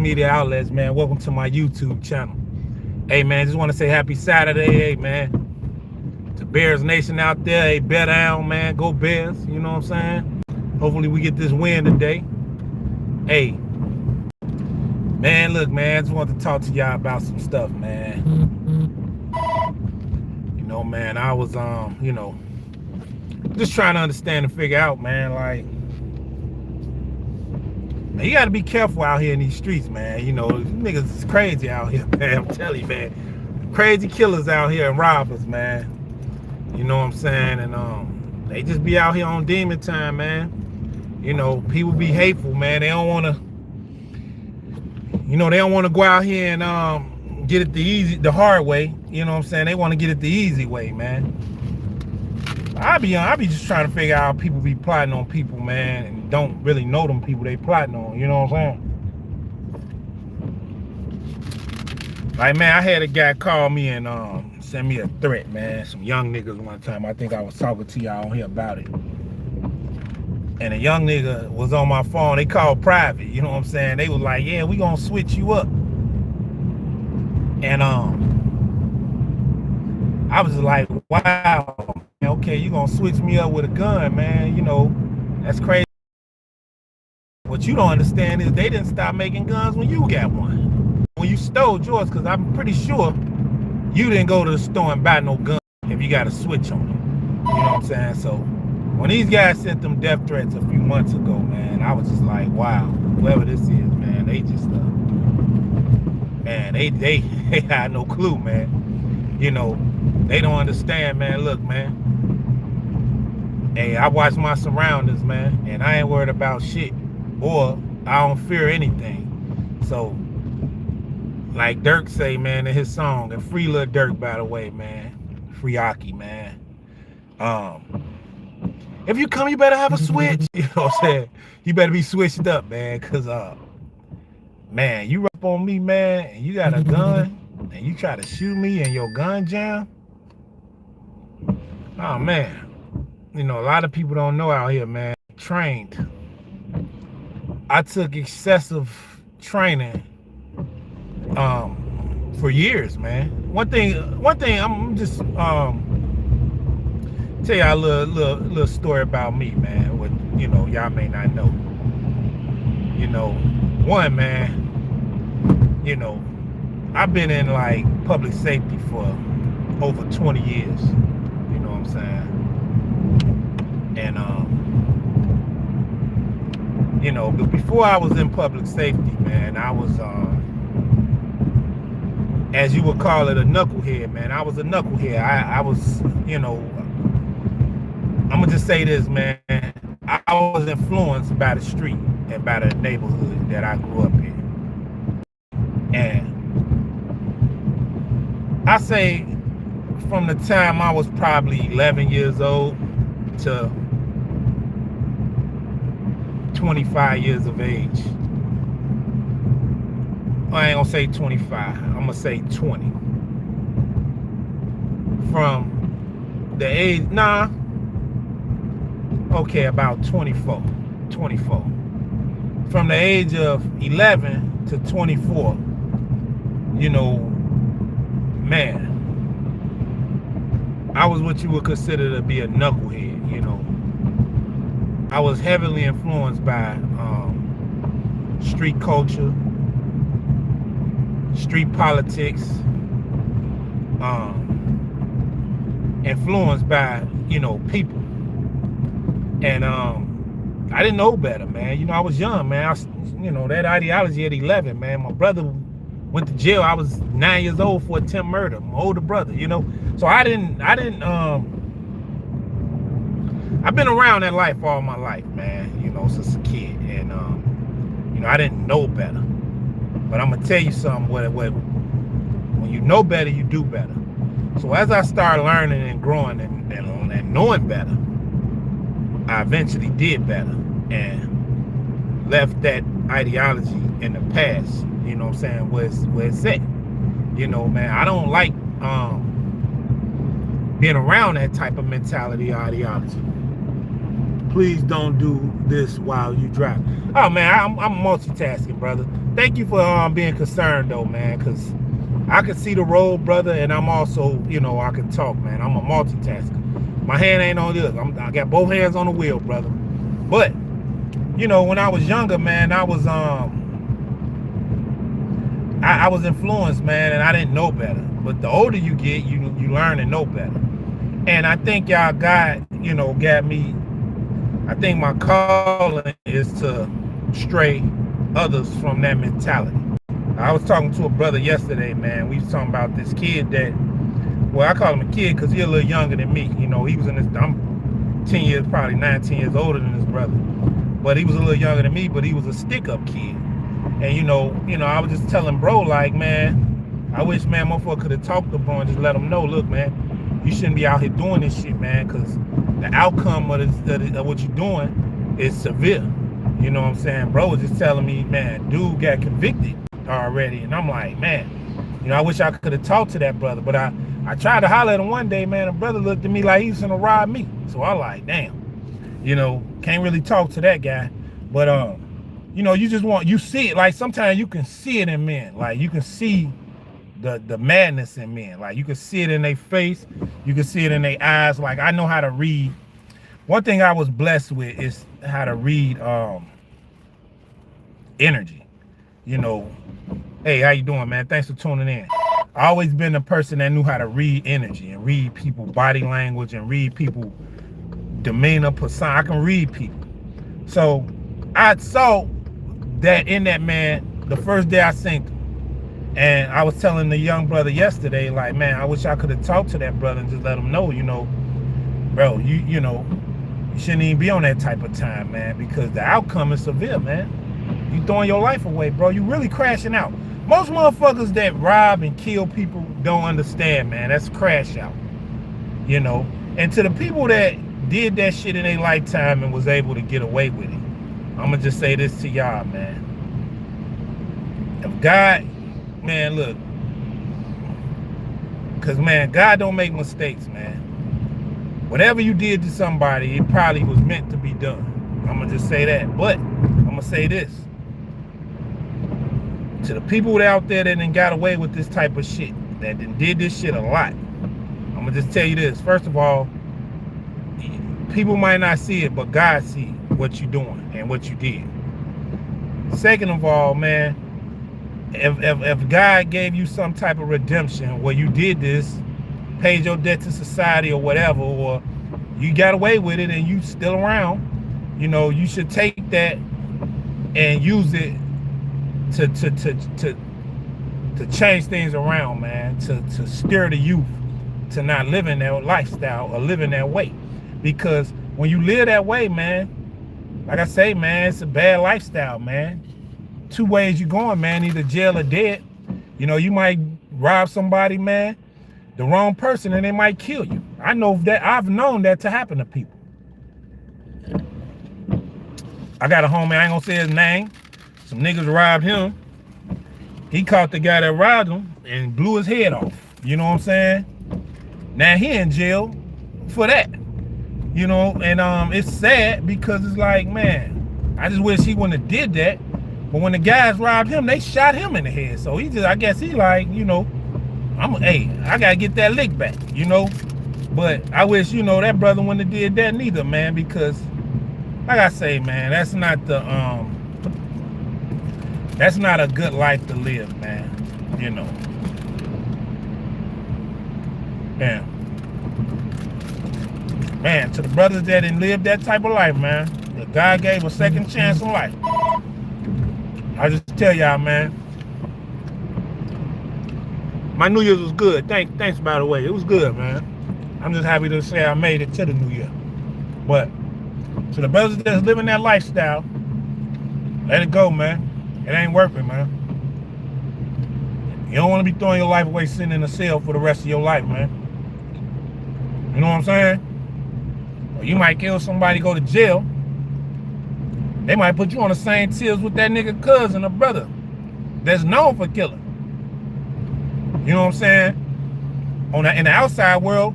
media outlets, man. Welcome to my YouTube channel. Hey, man, just want to say happy Saturday. Hey, man, to Bears Nation out there. Hey, bear down, man. Go Bears. You know what I'm saying? Hopefully we get this win today. Hey, man, look, man, just wanted to talk to y'all about some stuff, man. Man, I was, just trying to understand and figure out, man, like, man, you got to be careful out here in these streets, man. These niggas is crazy out here, man. I'm telling you, man. Crazy killers out here and robbers, man. You know what I'm saying? And they just be out here on demon time, man. People be hateful, man. They don't want to, they don't want to go out here and get it the hard way. You know what I'm saying? They want to get it the easy way, man. I be just trying to figure out how people be plotting on people, man, and don't really know them people they plotting on. You know what I'm saying? Like, man, I had a guy call me and send me a threat, man. Some young niggas one time. I think I was talking to y'all on here about it. And a young nigga was on my phone. They called private. You know what I'm saying? They was like, yeah, we gonna switch you up. And I was like, wow. Okay, you gonna switch me up with a gun, man. That's crazy. What you don't understand is they didn't stop making guns when you got one. When you stole yours, because I'm pretty sure you didn't go to the store and buy no gun if you got a switch on it. You know what I'm saying? So when these guys sent them death threats a few months ago, man, I was just like, wow, whoever this is, man, they just man, they had no clue, man. They don't understand, man. Look, man. Hey, I watch my surroundings, man, and I ain't worried about shit, or I don't fear anything. So, like Dirk say, man, in his song, and free Lil Dirk, by the way, man, free Aki, man. If you come, you better have a switch. You know what I'm saying? You better be switched up, man, cause man, you up on me, man, and you got a gun, and you try to shoot me and your gun jam. Oh man. A lot of people don't know out here, man. Trained. I took excessive training for years, man. One thing I'm just tell y'all a little story about me, man. What y'all may not know. One, man, I've been in like public safety for over 20 years. You know what I'm saying? And but before I was in public safety, man, I was as you would call it, a knucklehead, man. I was a knucklehead. I was, I'm gonna just say this, man. I was influenced by the street and by the neighborhood that I grew up in. And I say from the time I was probably 11 years old to 25 years of age. I ain't gonna say 25, I'm gonna say 20. From the age, about 24. From the age of 11 to 24, man, I was what you would consider to be a knucklehead. I was heavily influenced by street culture, street politics, influenced by people, and I didn't know better, man. I was young, man. That ideology at 11, man. My brother went to jail. I was 9 years old for attempted murder. My older brother, so I didn't I've been around that life all my life, man, since a kid. And, I didn't know better. But I'm going to tell you something, when you know better, you do better. So as I started learning and growing and knowing better, I eventually did better and left that ideology in the past, where it's at. Man, I don't like being around that type of mentality or ideology. please don't do this while you drive. Oh man, I'm multitasking, brother. Thank you for being concerned though, man, because I can see the road, brother, and I'm also, you know, I can talk, man. I'm a multitasker. My hand ain't on this. I got both hands on the wheel, brother. But you know, when I was younger, man, I was influenced, man, and I didn't know better. But the older you get, you learn to know better. And I think y'all got me. I think my calling is to stray others from that mentality. I was talking to a brother yesterday, man. We was talking about this kid that, well, I call him a kid because he's a little younger than me. You know, he was in this, I'm 10 years, probably 19 years older than his brother. But he was a little younger than me, but he was a stick-up kid. And you know, I was just telling bro, like, man, I wish, man, motherfucker could have talked to bro and just let him know, look, man, you shouldn't be out here doing this shit, man, because the outcome of what you're doing is severe. You know what I'm saying? Bro was just telling me, man, dude got convicted already. And I'm like, man, you know, I wish I could have talked to that brother. But I tried to holler at him one day, man. The brother looked at me like he was gonna rob me. So I like, damn, you know, can't really talk to that guy. But you know, you see it, like sometimes you can see it in men. Like you can see the madness in men. Like you can see it in their face, you can see it in their eyes. Like I know how to read. One thing I was blessed with is how to read energy. You know, hey, how you doing, man? Thanks for tuning in. I always been the person that knew how to read energy and read people body language and read people demeanor, persona. I can read people. So I saw that in that man the first day I synced him. And I was telling the young brother yesterday, like, man, I wish I could have talked to that brother and just let him know, you know, bro, you know, you shouldn't even be on that type of time, man, because the outcome is severe, man. You throwing your life away, bro. You really crashing out. Most motherfuckers that rob and kill people don't understand, man. That's crash out, you know. And to the people that did that shit in their lifetime and was able to get away with it, I'm gonna just say this to y'all, man. If God, man, look, because, man, God don't make mistakes, man. Whatever you did to somebody, it probably was meant to be done. I'm going to just say that. But I'm going to say this. To the people out there that done got away with this type of shit, that did this shit a lot, I'm going to just tell you this. First of all, people might not see it, but God sees what you're doing and what you did. Second of all, man, if God gave you some type of redemption where you did this, paid your debt to society or whatever, or you got away with it and you still around, you know, you should take that and use it to change things around, man, to steer the youth to not living that lifestyle or living that way. Because when you live that way, man, like I say, man, it's a bad lifestyle, man. Two ways you're going, man, either jail or dead. You know, you might rob somebody, man, the wrong person, and they might kill you. I know that. I've known that to happen to people. I got a homie, I ain't gonna say his name. Some niggas robbed him. He caught the guy that robbed him and blew his head off. You know what I'm saying? Now he in jail for that. You know, and it's sad because it's like, man, I just wish he wouldn't have did that. But when the guys robbed him, they shot him in the head. So he just, I guess he like, you know, hey, I gotta get that lick back, you know. But I wish, you know, that brother wouldn't have did that neither, man, because like I say, man, that's not a good life to live, man. You know. Man, to the brothers that didn't live that type of life, man, that God gave a second chance in life. I just tell y'all, man, my New Year's was good. Thanks, by the way. It was good, man. I'm just happy to say I made it to the New Year. But to the brothers that's living that lifestyle, let it go, man. It ain't working, man. You don't want to be throwing your life away sitting in a cell for the rest of your life, man. You know what I'm saying? Or you might kill somebody, go to jail. They might put you on the same tiers with that nigga cousin or brother that's known for killing. You know what I'm saying? In the outside world,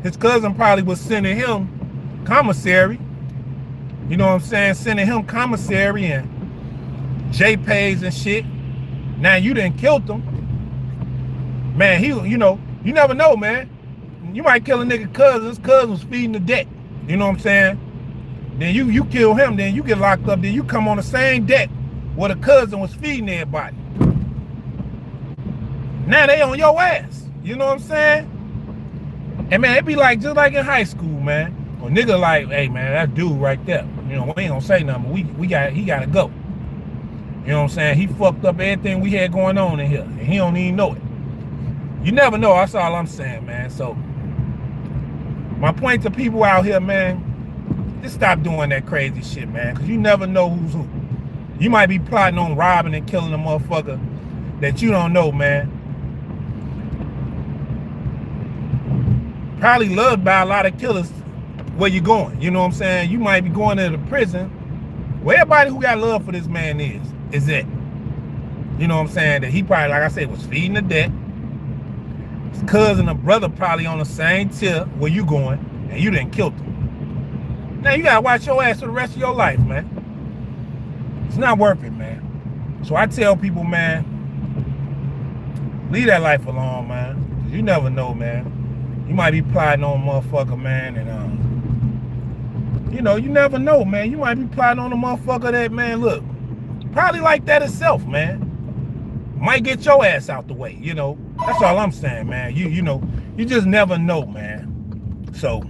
his cousin probably was sending him commissary You know what I'm saying? Sending him commissary and JPEGs and shit. Now you done killed him. Man, you know, you never know, man. You might kill a nigga cousin. His cousin was feeding the deck. You know what I'm saying? Then you kill him, then you get locked up, then you come on the same deck where the cousin was feeding everybody. Now they on your ass. You know what I'm saying? And man, it be like just like in high school, man. Or nigga like, hey man, that dude right there. You know, we ain't gonna say nothing, but he gotta go. You know what I'm saying? He fucked up everything we had going on in here. And he don't even know it. You never know, that's all I'm saying, man. So my point to people out here, man, just stop doing that crazy shit, man. Cause you never know who's who. You might be plotting on robbing and killing a motherfucker that you don't know, man. Probably loved by a lot of killers where you going. You know what I'm saying? You might be going to the prison where everybody who got love for this man is it. You know what I'm saying? That he probably, like I said, was feeding the debt. His cousin or brother probably on the same tier where you going, and you didn't kill them. Now you gotta watch your ass for the rest of your life, man. It's not worth it, man. So I tell people, man, leave that life alone, man. You never know, man. You might be plotting on a motherfucker, man, and you know, you never know, man. You might be plotting on a motherfucker that, man, look, probably like that itself, man. Might get your ass out the way, you know. That's all I'm saying, man. You know, you just never know, man. So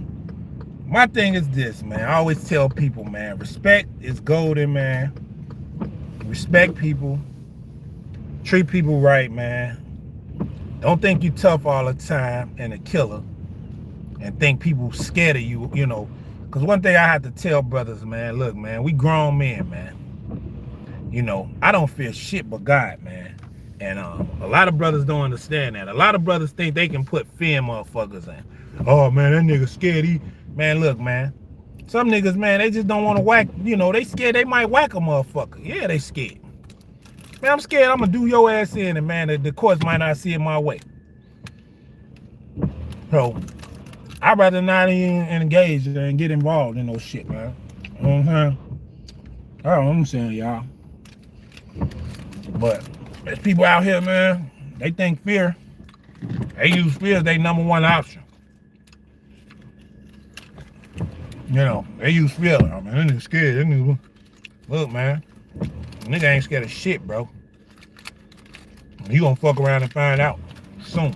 my thing is this, man. I always tell people, man, respect is golden, man. Respect people. Treat people right, man. Don't think you tough all the time and a killer. And think people scared of you, you know. Because one thing I have to tell brothers, man, look, man, we grown men, man. You know, I don't fear shit but God, man. And a lot of brothers don't understand that. A lot of brothers think they can put fear in motherfuckers in. Oh, man, that nigga scared. Man, look, man. Some niggas, man, they just don't want to whack. You know, they scared they might whack a motherfucker. Yeah, they scared. Man, I'm scared I'm going to do your ass in and, man, the courts might not see it my way. So, I'd rather not even engage and get involved in no shit, man. You know what I'm saying? That's what I'm saying, y'all. But there's people out here, man, they think fear. They use fear as their #1 option. You know, they use fear. I mean, that nigga scared. That nigga, look, man, nigga ain't scared of shit, bro. You gonna fuck around and find out soon.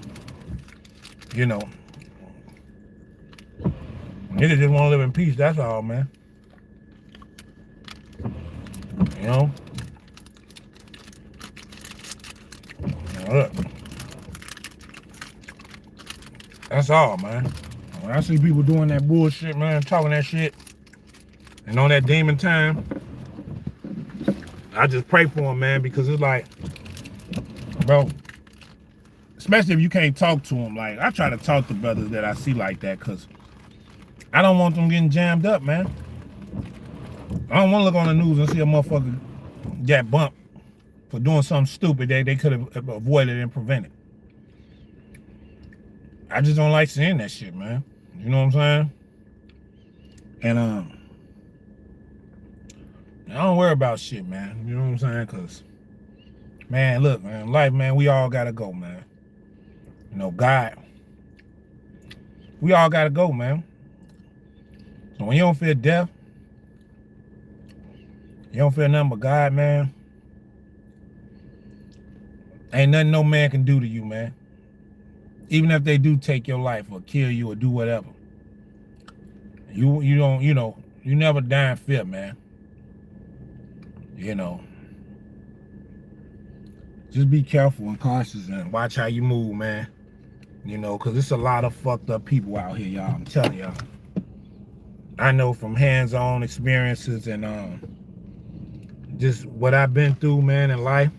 You know. Niggas just want to live in peace, that's all, man. You know? Now look. That's all, man. When I see people doing that bullshit, man, talking that shit, and on that demon time, I just pray for them, man, because it's like, bro, especially if you can't talk to them, like, I try to talk to brothers that I see like that, because I don't want them getting jammed up, man. I don't want to look on the news and see a motherfucker get bumped for doing something stupid that they could have avoided and prevented. I just don't like seeing that shit, man. You know what I'm saying? And I don't worry about shit, man. You know what I'm saying? Cause, man, look, man, life, man, we all gotta go, man. You know, God, we all gotta go, man. So when you don't fear death, you don't fear nothing but God, man. Ain't nothing no man can do to you, man. Even if they do take your life or kill you or do whatever. You don't, you know, you never die in fear, man. You know. Just be careful and cautious and watch how you move, man. You know, because it's a lot of fucked up people out here, y'all. I'm telling y'all. I know from hands-on experiences and just what I've been through, man, in life.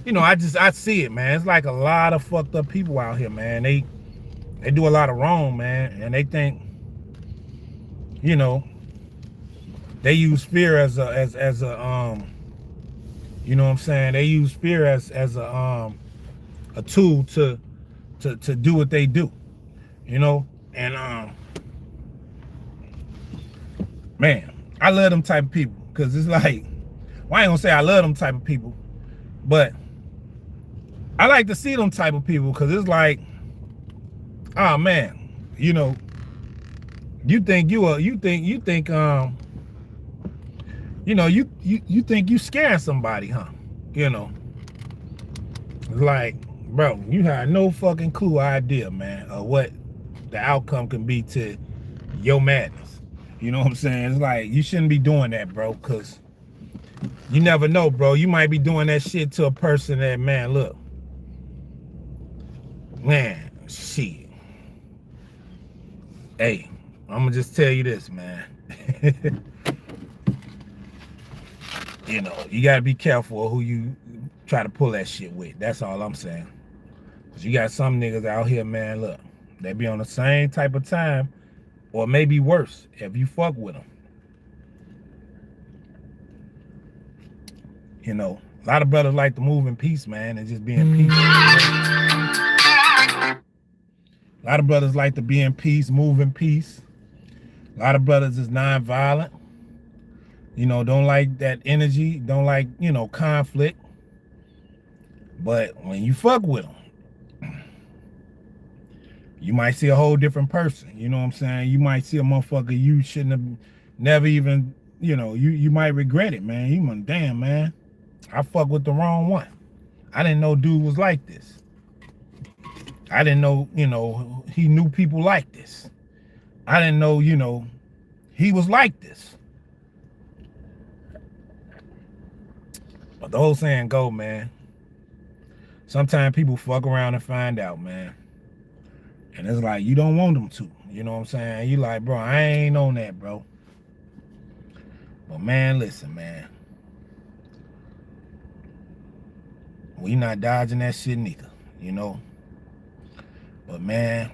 You know, I see it, man. It's like a lot of fucked up people out here, man. They do a lot of wrong, man, and they think, you know, they use fear as a you know what I'm saying? They use fear as a tool to do what they do, you know, and man, I love them type of people because it's like, well, I ain't gonna say I love them type of people, but I like to see them type of people because it's like, oh man, you know, you think you think you think scaring somebody, huh? You know, it's like, bro, you had no fucking clue idea, man, of what the outcome can be to your madness. You know what I'm saying? It's like, you shouldn't be doing that, bro, because you never know, bro. You might be doing that shit to a person that, man, look, man, shit. Hey, I'm gonna just tell you this, man. You know, you gotta be careful who you try to pull that shit with. That's all I'm saying. Cause you got some niggas out here, man, look, they be on the same type of time, or maybe worse, if you fuck with them. You know, a lot of brothers like to move in peace, man, and just be in peace. A lot of brothers like to be in peace, move in peace. A lot of brothers is non-violent. You know, don't like that energy, don't like, you know, conflict. But when you fuck with them, you might see a whole different person. You know what I'm saying? You might see a motherfucker you shouldn't have never even, you know, you might regret it, man. You like, damn, man, I fuck with the wrong one. I didn't know dude was like this. I didn't know, you know, he knew people like this. I didn't know, you know, he was like this. But the whole saying go, man. Sometimes people fuck around and find out, man. And it's like, you don't want them to. You know what I'm saying? You like, bro, I ain't on that, bro. But man, listen, man. We not dodging that shit neither, you know. But man,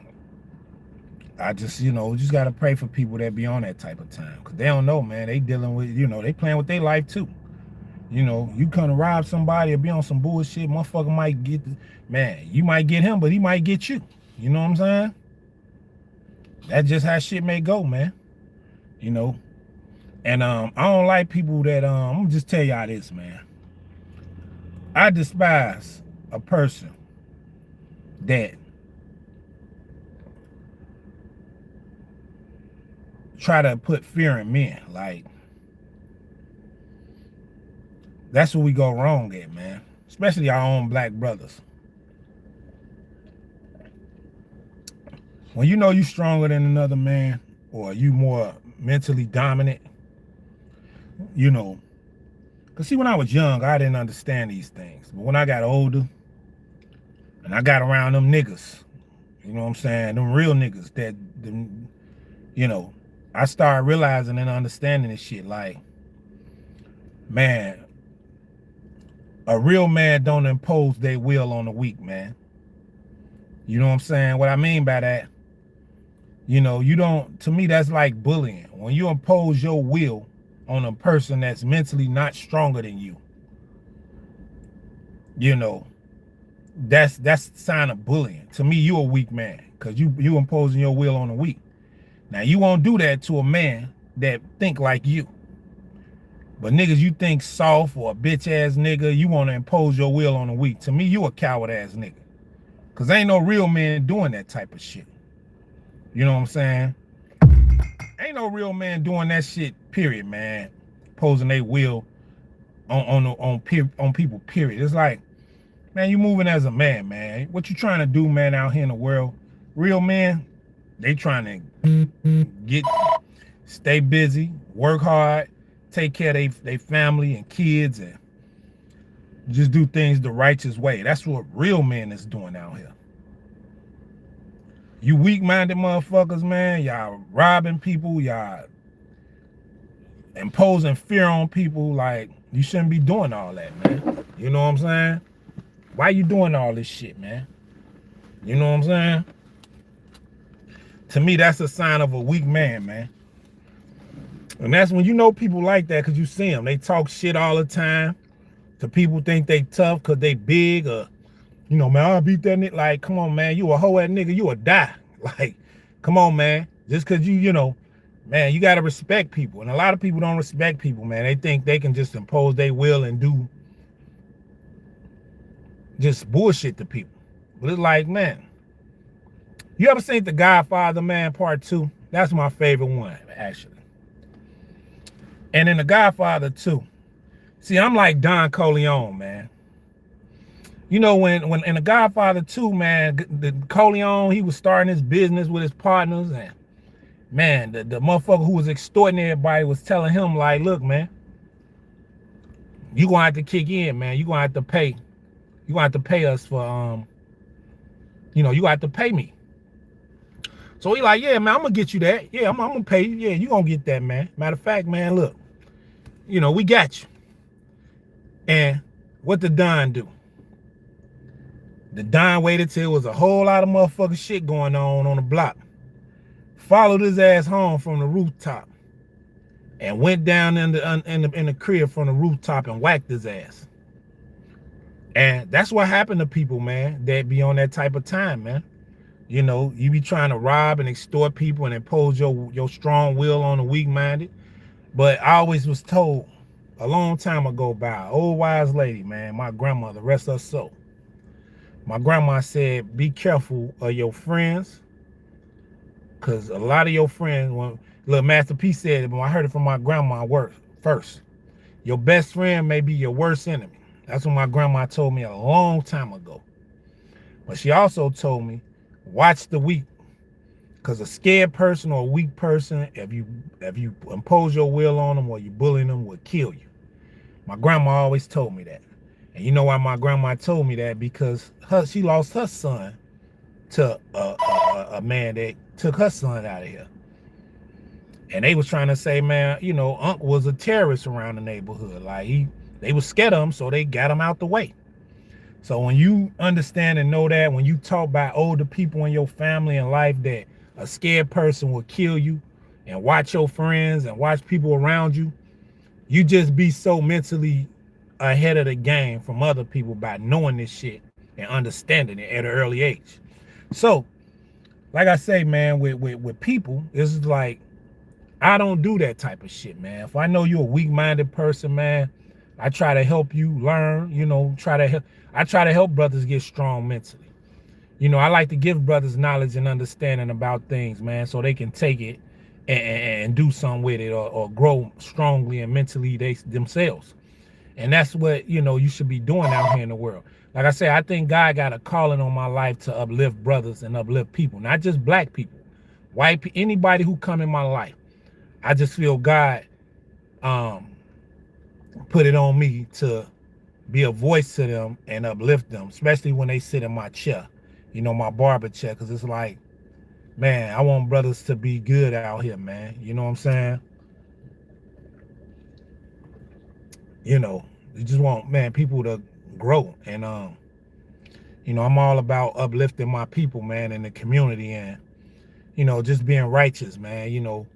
I just, you know, just gotta pray for people that be on that type of time. Cause they don't know, man. They dealing with, you know, they playing with their life too. You know, you come to rob somebody or be on some bullshit, motherfucker might get, man, you might get him, but he might get you. You know what I'm saying? That's just how shit may go, man. You know? And I don't like people that, I'm gonna just tell y'all this, man. I despise a person that try to put fear in men. Like, that's where we go wrong at, man. Especially our own black brothers. When you know you stronger than another man, or you more mentally dominant, you know. Because see, when I was young, I didn't understand these things. But when I got older, and I got around them niggas, you know what I'm saying, them real niggas that, them, you know, I started realizing and understanding this shit. Like, man, a real man don't impose their will on the weak, man. You know what I'm saying? What I mean by that, you know, you don't, to me, that's like bullying. When you impose your will on a person that's mentally not stronger than you, you know, that's the sign of bullying. To me, you a weak man, because you imposing your will on the weak. Now, you won't do that to a man that think like you. But niggas you think soft or a bitch ass nigga, you want to impose your will on the weak. To me, you a coward ass nigga. Because ain't no real man doing that type of shit. You know what I'm saying? Ain't no real man doing that shit, period, man. Imposing their will on people, period. It's like, man, you moving as a man, man. What you trying to do, man, out here in the world? Real men, they trying to stay busy, work hard, take care of their family and kids, and just do things the righteous way. That's what real men is doing out here. You weak-minded motherfuckers, man, y'all robbing people, y'all imposing fear on people. Like, you shouldn't be doing all that, man. You know what I'm saying? Why you doing all this shit, man? You know what I'm saying? To me, that's a sign of a weak man, man. And that's when you know people like that, because you see them. They talk shit all the time. To people think they tough because they big, or, you know, man, I'll beat that nigga. Like, come on, man, you a hoe ass nigga, you a die. Like, come on, man. Just because you know, man, you got to respect people. And a lot of people don't respect people, man. They think they can just impose their will and do just bullshit to people. But it's like, man, you ever seen The Godfather, man, part 2? That's my favorite one, actually. And in The Godfather 2, see, I'm like Don Corleone, man. You know, when in The Godfather 2, man, the Corleone, he was starting his business with his partners, and man, the motherfucker who was extorting everybody was telling him, like, look, man, you gonna have to kick in, man. You gonna have to pay. You gonna have to pay us for, you know, you gonna have to pay me. So he like, yeah, man, I'm gonna get you that. Yeah, I'm gonna pay you. Yeah, you gonna get that, man. Matter of fact, man, look, you know, we got you. And what the Don do? The Don waited till it was a whole lot of motherfucking shit going on the block. Followed his ass home from the rooftop and went down in the crib from the rooftop and whacked his ass. And that's what happened to people, man, that be on that type of time, man. You know, you be trying to rob and extort people and impose your strong will on the weak-minded. But I always was told a long time ago by an old wise lady, man, my grandmother, rest her soul. My grandma said, be careful of your friends, because a lot of your friends, when look, Master P said it, but I heard it from my grandma first. Your best friend may be your worst enemy. That's what my grandma told me a long time ago. But she also told me, watch the weak, because a scared person or a weak person, if you impose your will on them or you bully them, will kill you. My grandma always told me that. And you know why my grandma told me that? Because she lost her son to a man that took her son out of here. And they was trying to say, man, you know, Unc was a terrorist around the neighborhood. Like they was scared of him, so they got him out the way. So when you understand and know that, when you talk about older people in your family and life, that a scared person will kill you, and watch your friends and watch people around you, you just be so mentally ahead of the game from other people by knowing this shit and understanding it at an early age. So, like I say, man, with people, it's like, I don't do that type of shit, man. If I know you're a weak-minded person, man, I try to help you learn, you know, I try to help brothers get strong mentally. You know, I like to give brothers knowledge and understanding about things, man, so they can take it and do something with it, or grow strongly and mentally themselves. And that's what, you know, you should be doing out here in the world. Like I say, I think God got a calling on my life to uplift brothers and uplift people, not just black people, white people, anybody who come in my life. I just feel God put it on me to be a voice to them and uplift them, especially when they sit in my chair, you know, my barber chair, because it's like, man, I want brothers to be good out here, man. You know what I'm saying? You know, you just want, man, people to grow. And, you know, I'm all about uplifting my people, man, in the community, and, you know, just being righteous, man. You know,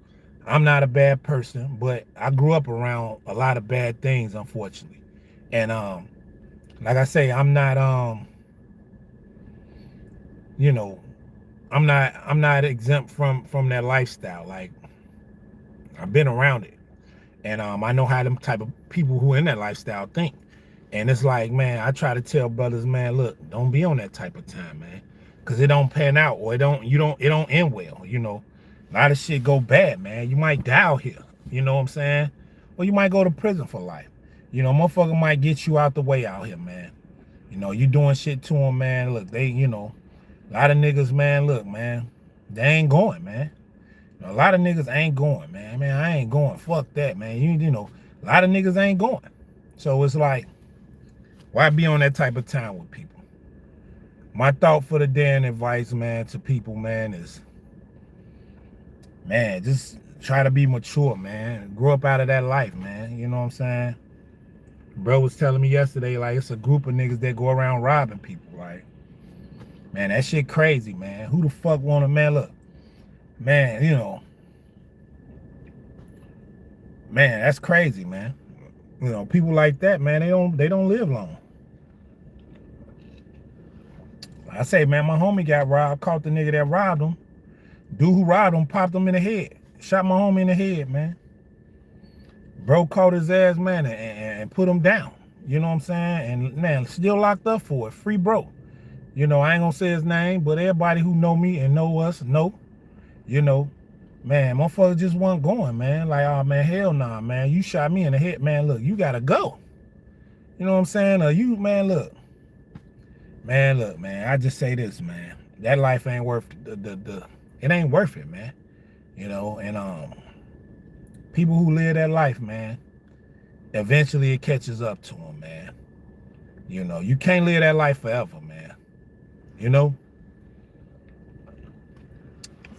I'm not a bad person, but I grew up around a lot of bad things, unfortunately. And, like I say, I'm not, you know, I'm not exempt from that lifestyle. Like, I've been around it. And I know how them type of people who are in that lifestyle think. And it's like, man, I try to tell brothers, man, look, don't be on that type of time, man. Cause it don't pan out, or it don't end well, you know. A lot of shit go bad, man. You might die out here, you know what I'm saying? Or you might go to prison for life. You know, motherfucker might get you out the way out here, man. You know, you doing shit to them, man. Look, they, you know, a lot of niggas, man, look, man, they ain't going, man. A lot of niggas ain't going, man. Man, I ain't going. Fuck that, man. You know, a lot of niggas ain't going. So it's like, why be on that type of time with people? My thought for the day and advice, man, to people, man, is, man, just try to be mature, man. Grow up out of that life, man. You know what I'm saying? Bro was telling me yesterday, like, it's a group of niggas that go around robbing people, like, man, that shit crazy, man. Who the fuck want to, man, look, man, you know, man, that's crazy, man. You know, people like that, man, they don't live long. I say, man, my homie got robbed, caught the nigga that robbed him. Dude who robbed him popped him in the head. Shot my homie in the head, man. Bro caught his ass, man, and put him down. You know what I'm saying? And man, still locked up for it. Free bro. You know, I ain't gonna say his name, but everybody who know me and know us know, you know, man, motherfucker just wasn't going, man. Like, oh man, hell nah, man. You shot me in the head, man. Look, you gotta go. You know what I'm saying? You, man, look, man. I just say this, man. That life ain't worth it ain't worth it, man. You know, and people who live that life, man, eventually it catches up to them, man. You know, you can't live that life forever, man. You know,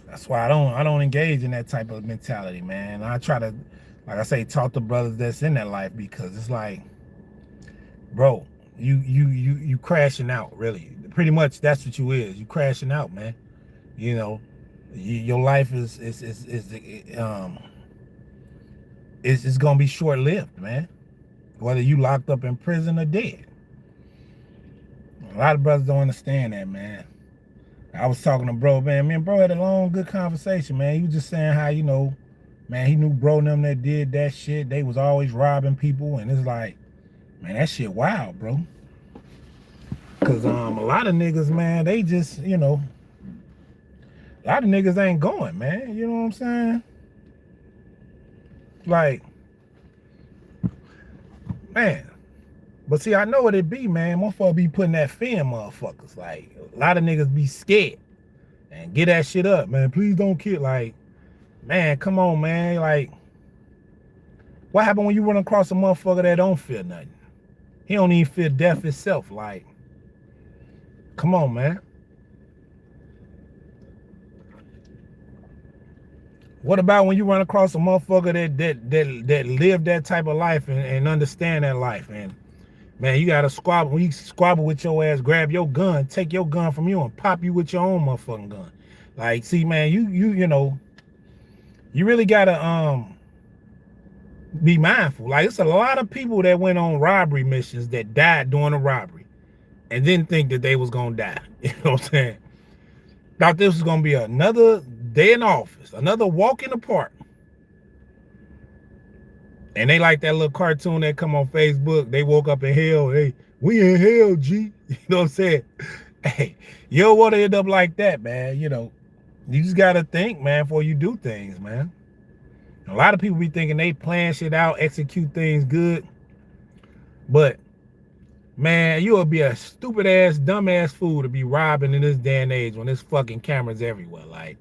that's why I don't engage in that type of mentality, man. I try to, like I say, talk to brothers that's in that life, because it's like, bro, you crashing out, really. Pretty much that's what you is. You crashing out, man. You know, your life is gonna be short lived, man. Whether you locked up in prison or dead. A lot of brothers don't understand that, man. I was talking to bro, man. Me and bro had a long, good conversation, man. He was just saying how, you know, man, he knew bro and them that did that shit. They was always robbing people, and it's like, man, that shit wild, bro. Cause a lot of niggas, man, they just, you know, a lot of niggas ain't going, man. You know what I'm saying? Like, man. But see, I know what it be, man. Motherfucker be putting that fear in motherfuckers. Like, a lot of niggas be scared and get that shit up, man. Please don't kill. Like, man, come on, man. Like, what happened when you run across a motherfucker that don't fear nothing? He don't even fear death itself. Like, come on, man. What about when you run across a motherfucker that lived that type of life and understand that life? And man, you gotta squabble. When you squabble with your ass, grab your gun, take your gun from you, and pop you with your own motherfucking gun. Like, see, man, you know, you really gotta be mindful. Like, it's a lot of people that went on robbery missions that died during a robbery and didn't think that they was gonna die. You know what I'm saying? Thought this was gonna be another day in office, another walk in the park. And they like that little cartoon that come on Facebook. They woke up in hell. We in hell, G. You know what I'm saying? Hey, you don't want to end up like that, man. You know, you just gotta think, man, before you do things, man. A lot of people be thinking they plan shit out, execute things good, but man, you will be a stupid ass, dumb ass fool to be robbing in this day and age when there's fucking cameras everywhere. Like,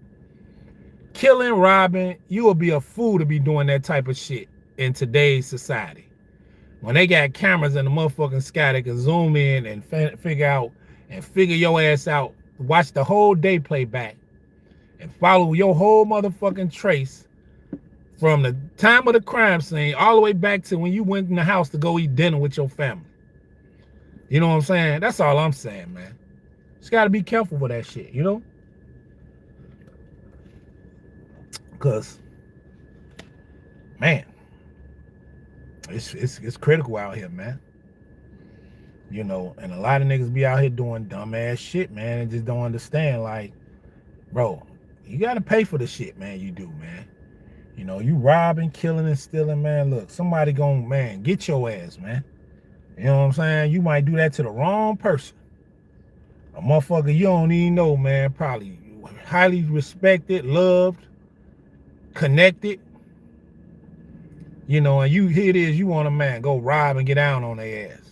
killing, robbing, you will be a fool to be doing that type of shit in today's society. When they got cameras in the motherfucking sky, they can zoom in and figure your ass out, watch the whole day play back, and follow your whole motherfucking trace from the time of the crime scene all the way back to when you went in the house to go eat dinner with your family. You know what I'm saying? That's all I'm saying, man. Just gotta be careful with that shit, you know? Because, man, it's critical out here, man. You know, and a lot of niggas be out here doing dumb ass shit, man, and just don't understand. Like, bro, you gotta pay for the shit, man, you do, man. You know, you robbing, killing, and stealing, man. Look, somebody gonna, man, get your ass, man. You know what I'm saying? You might do that to the wrong person. A motherfucker you don't even know, man, probably highly respected, loved, connected. You know, and you, here it is, you want a man, go rob and get down on their ass.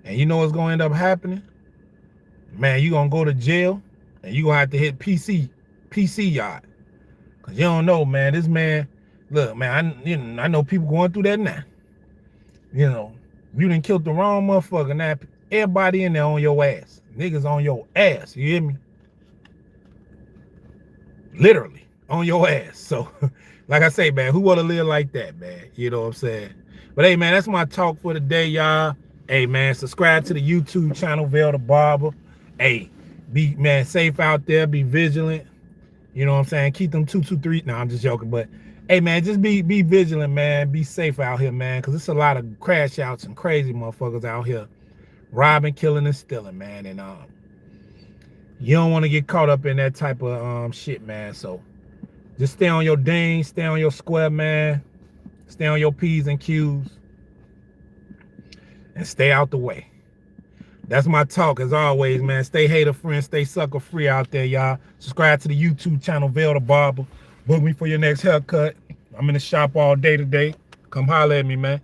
And you know what's gonna end up happening? Man, you gonna go to jail and you gonna have to hit PC yard. Cause you don't know, man, this man, look, man, I know people going through that now. You know, you done killed the wrong motherfucker. Now everybody in there on your ass. Niggas on your ass, you hear me? Literally on your ass. So like I say, man, who wanna live like that, man? You know what I'm saying? But hey, man, that's my talk for today, y'all. Hey, man, subscribe to the YouTube channel, VELL the Barber. Hey, be, man, safe out there. Be vigilant. You know what I'm saying? Keep them 223. No, I'm just joking. But, hey, man, just be vigilant, man. Be safe out here, man, because it's a lot of crash outs and crazy motherfuckers out here robbing, killing, and stealing, man. And you don't want to get caught up in that type of shit, man. So Just stay on your ding, stay on your square, man. Stay on your P's and Q's. And stay out the way. That's my talk as always, man. Stay hater free, stay sucker free out there, y'all. Subscribe to the YouTube channel, VELL the Barber. Book me for your next haircut. I'm in the shop all day today. Come holler at me, man.